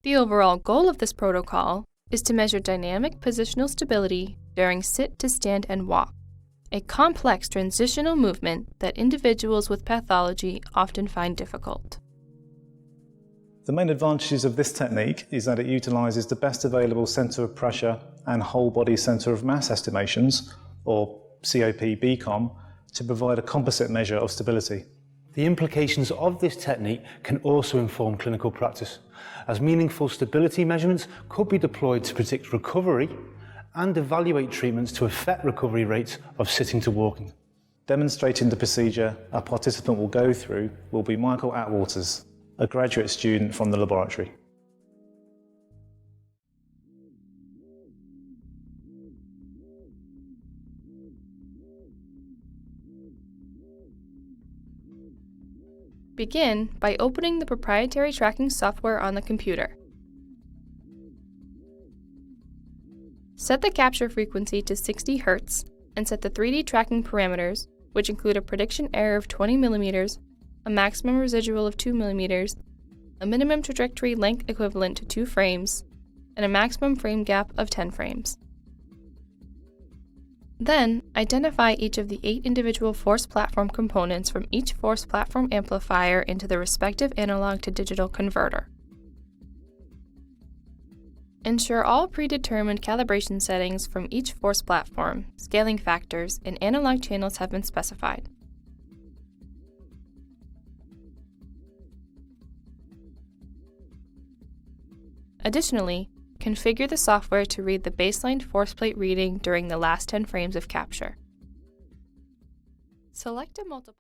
The overall goal of this protocol is to measure dynamic positional stability during sit to stand and walk, a complex transitional movement that individuals with pathology often find difficult. The main advantages of this technique is that it utilises the best available centre of pressure and whole body centre of mass estimations, or COP-BCOM, to provide a composite measure of stability. The implications of this technique can also inform clinical practice, as meaningful stability measurements could be deployed to predict recovery and evaluate treatments to affect recovery rates of sitting to walking. Demonstrating the procedure a participant will go through will be Michael Atwaters, a graduate student from the laboratory. Begin by opening the proprietary tracking software on the computer. Set the capture frequency to 60 Hz and set the 3D tracking parameters, which include a prediction error of 20 mm, a maximum residual of 2 mm, a minimum trajectory length equivalent to 2 frames, and a maximum frame gap of 10 frames. Then, identify each of the 8 individual force platform components from each force platform amplifier into the respective analog to digital converter. Ensure all predetermined calibration settings from each force platform, scaling factors, and analog channels have been specified. Additionally, configure the software to read the baseline force plate reading during the last 10 frames of capture. Select a multiple